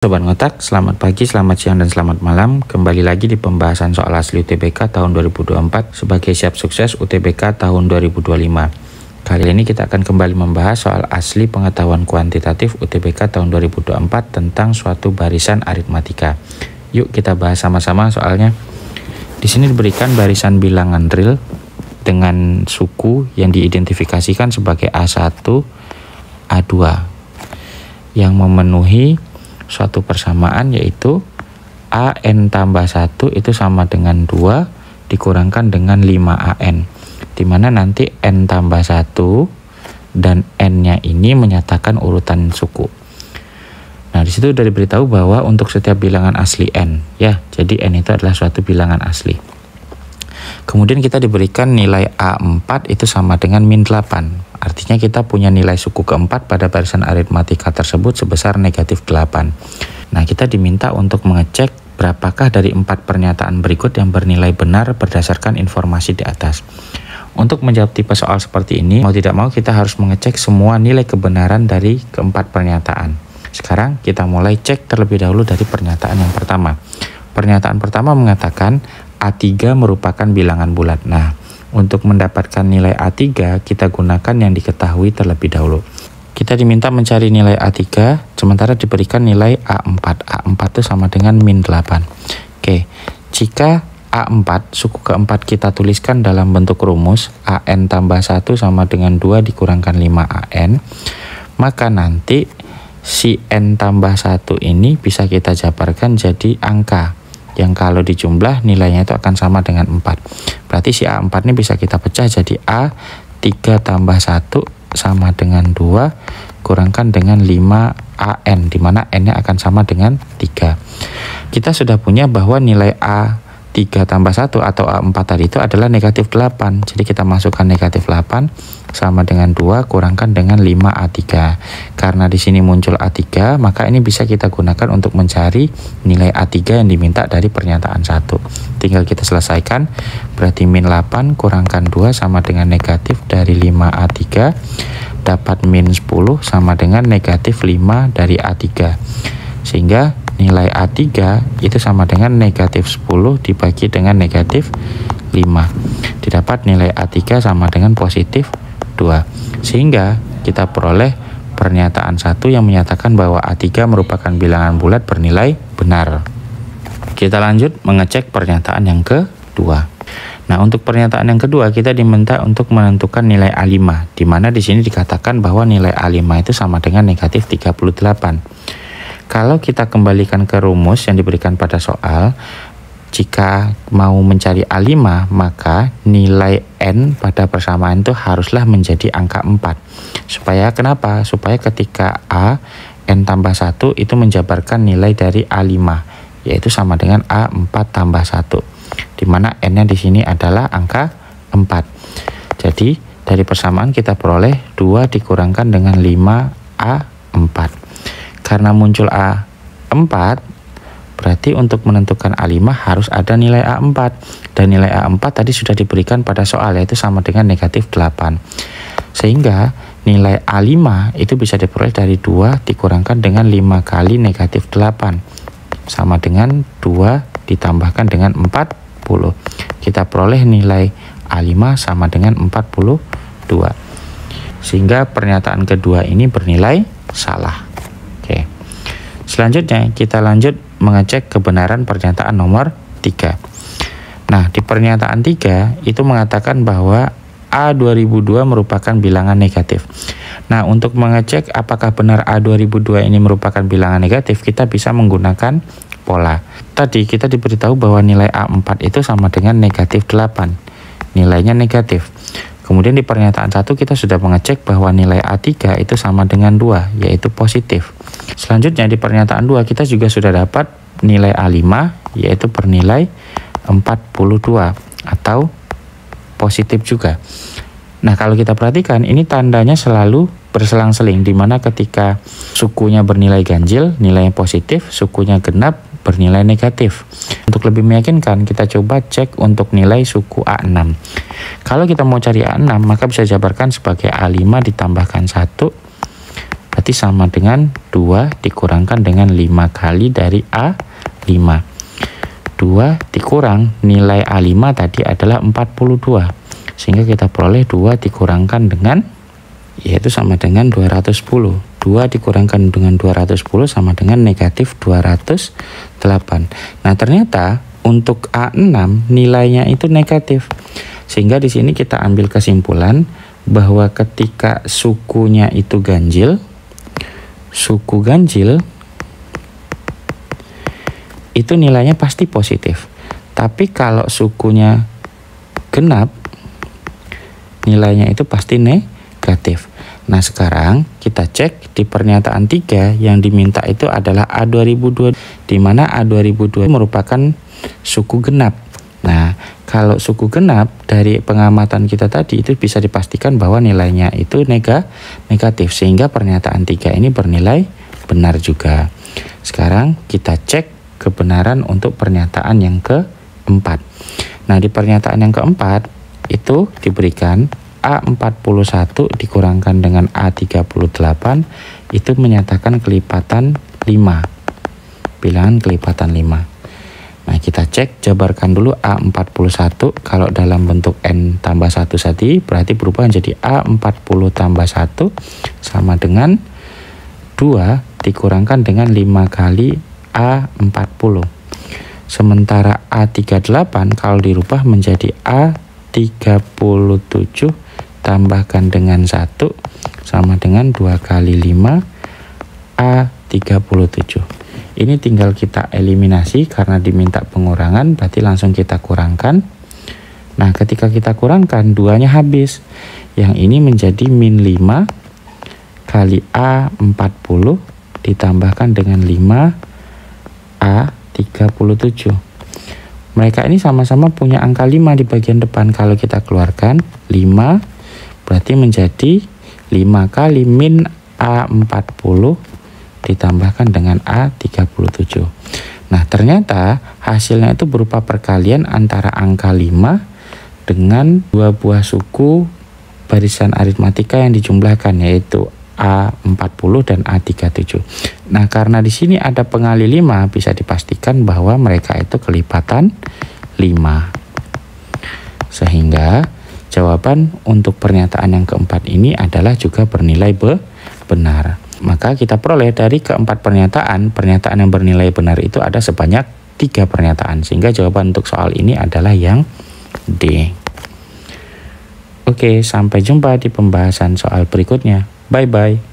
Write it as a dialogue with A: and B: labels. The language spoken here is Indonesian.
A: Sobat Ngotak, selamat pagi, selamat siang, dan selamat malam. Kembali lagi di pembahasan soal asli UTBK tahun 2024 sebagai siap sukses UTBK tahun 2025. Kali ini kita akan kembali membahas soal asli pengetahuan kuantitatif UTBK tahun 2024 tentang suatu barisan aritmatika. Yuk kita bahas sama-sama soalnya. Di sini diberikan barisan bilangan real dengan suku yang diidentifikasikan sebagai A1, A2 yang memenuhi suatu persamaan, yaitu AN tambah 1 itu sama dengan 2 dikurangkan dengan 5AN, dimana nanti N tambah 1 dan N-nya ini menyatakan urutan suku. Nah, disitu sudah diberitahu bahwa untuk setiap bilangan asli N, ya, jadi N itu adalah suatu bilangan asli. Kemudian kita diberikan nilai A4 itu sama dengan min 8. Artinya kita punya nilai suku keempat pada barisan aritmatika tersebut sebesar negatif 8. Nah, kita diminta untuk mengecek berapakah dari 4 pernyataan berikut yang bernilai benar berdasarkan informasi di atas. Untuk menjawab tipe soal seperti ini, mau tidak mau kita harus mengecek semua nilai kebenaran dari keempat pernyataan. Sekarang kita mulai cek terlebih dahulu dari pernyataan yang pertama. Pernyataan pertama mengatakan A3 merupakan bilangan bulat. Nah, untuk mendapatkan nilai A3, kita gunakan yang diketahui terlebih dahulu. Kita diminta mencari nilai A3, sementara diberikan nilai A4. A4 itu sama dengan min 8. Oke, jika A4, suku keempat kita tuliskan dalam bentuk rumus, AN tambah 1 sama dengan 2 dikurangkan 5AN, maka nanti si N tambah 1 ini bisa kita jabarkan jadi angka, yang kalau dijumlah nilainya itu akan sama dengan 4. Berarti si A4 ini bisa kita pecah jadi A3 tambah 1 sama dengan 2 kurangkan dengan 5AN, dimana N-nya akan sama dengan 3. Kita sudah punya bahwa nilai A3 tambah 1 atau A4 tadi itu adalah negatif 8. Jadi kita masukkan negatif 8 sama dengan 2 kurangkan dengan 5A3. Karena di sini muncul A3, maka ini bisa kita gunakan untuk mencari nilai A3 yang diminta dari pernyataan 1. Tinggal kita selesaikan. Berarti min 8 kurangkan 2 sama dengan negatif dari 5A3, dapat min 10 sama dengan negatif 5 dari A3. Sehingga nilai A3 itu sama dengan negatif 10 dibagi dengan negatif 5. Didapat nilai A3 sama dengan positif 2. Sehingga kita peroleh pernyataan 1 yang menyatakan bahwa A3 merupakan bilangan bulat bernilai benar. Kita lanjut mengecek pernyataan yang kedua. Nah, untuk pernyataan yang kedua kita diminta untuk menentukan nilai A5, di mana di sini dikatakan bahwa nilai A5 itu sama dengan negatif 38. Kalau kita kembalikan ke rumus yang diberikan pada soal, jika mau mencari A5, maka nilai N pada persamaan itu haruslah menjadi angka 4. Supaya kenapa? Supaya ketika A, N tambah 1 itu menjabarkan nilai dari A5, yaitu sama dengan A4 tambah 1. Dimana N-nya di sini adalah angka 4. Jadi, dari persamaan kita peroleh 2 dikurangkan dengan 5A4. Karena muncul A4, berarti untuk menentukan A5 harus ada nilai A4. Dan nilai A4 tadi sudah diberikan pada soal, yaitu sama dengan negatif 8. Sehingga nilai A5 itu bisa diperoleh dari 2 dikurangkan dengan 5 kali negatif 8. Sama dengan 2 ditambahkan dengan 40. Kita peroleh nilai A5 sama dengan 42. Sehingga pernyataan kedua ini bernilai salah. Oke. Selanjutnya kita lanjut mengecek kebenaran pernyataan nomor 3. Nah, di pernyataan 3 itu mengatakan bahwa A2002 merupakan bilangan negatif. Nah, untuk mengecek apakah benar A2002 ini merupakan bilangan negatif, kita bisa menggunakan pola. Tadi kita diberitahu bahwa nilai A4 itu sama dengan negatif 8. Nilainya negatif. Kemudian di pernyataan 1 kita sudah mengecek bahwa nilai A3 itu sama dengan 2, yaitu positif. Selanjutnya di pernyataan 2 kita juga sudah dapat nilai A5, yaitu bernilai 42 atau positif juga. Nah, kalau kita perhatikan ini tandanya selalu berselang-seling, di mana ketika sukunya bernilai ganjil, nilainya positif, sukunya genap, bernilai negatif. Untuk lebih meyakinkan, kita coba cek untuk nilai suku A6. Kalau kita mau cari A6, maka bisa jabarkan sebagai A5 ditambahkan 1 Berarti sama dengan 2 dikurangkan dengan 5 kali dari A5. 2 dikurang nilai A5 tadi adalah 42. Sehingga kita peroleh 2 dikurangkan dengan, yaitu sama dengan 210. 2 dikurangkan dengan 210 sama dengan negatif 208. Nah, ternyata untuk A6 nilainya itu negatif. Sehingga di sini kita ambil kesimpulan bahwa ketika sukunya itu ganjil, suku ganjil itu nilainya pasti positif. Tapi kalau sukunya genap, nilainya itu pasti negatif. Nah, sekarang kita cek di pernyataan 3 yang diminta itu adalah A2002, di mana A2002 merupakan suku genap. Nah, kalau suku genap dari pengamatan kita tadi itu bisa dipastikan bahwa nilainya itu negatif, sehingga pernyataan 3 ini bernilai benar juga. Sekarang kita cek kebenaran untuk pernyataan yang keempat. Nah, di pernyataan yang keempat itu diberikan A41 dikurangkan dengan A38 itu menyatakan kelipatan 5. Bilangan kelipatan 5. Nah, kita cek, jabarkan dulu A41. Kalau dalam bentuk N tambah 1 tadi, berarti berubah menjadi A40 tambah 1 sama dengan 2 dikurangkan dengan 5 kali A40. Sementara A38 kalau dirubah menjadi A37 tambahkan dengan 1 sama dengan 2 kali 5 A37. Ini tinggal kita eliminasi karena diminta pengurangan, berarti langsung kita kurangkan. Nah, ketika kita kurangkan, 2-nya habis. Yang ini menjadi min 5 kali A40 ditambahkan dengan 5 A37. Mereka ini sama-sama punya angka 5 di bagian depan. Kalau kita keluarkan 5 berarti menjadi 5 kali min A40 ditambahkan dengan A37. Nah, ternyata hasilnya itu berupa perkalian antara angka 5 dengan 2 buah suku barisan aritmatika yang dijumlahkan, yaitu A40 dan A37. Nah, karena di sini ada pengali 5, bisa dipastikan bahwa mereka itu kelipatan 5. Sehingga jawaban untuk pernyataan yang keempat ini adalah juga bernilai benar. Maka kita peroleh dari keempat pernyataan yang bernilai benar itu ada sebanyak 3 pernyataan. Sehingga jawaban untuk soal ini adalah yang D. Oke, sampai jumpa di pembahasan soal berikutnya. Bye-bye.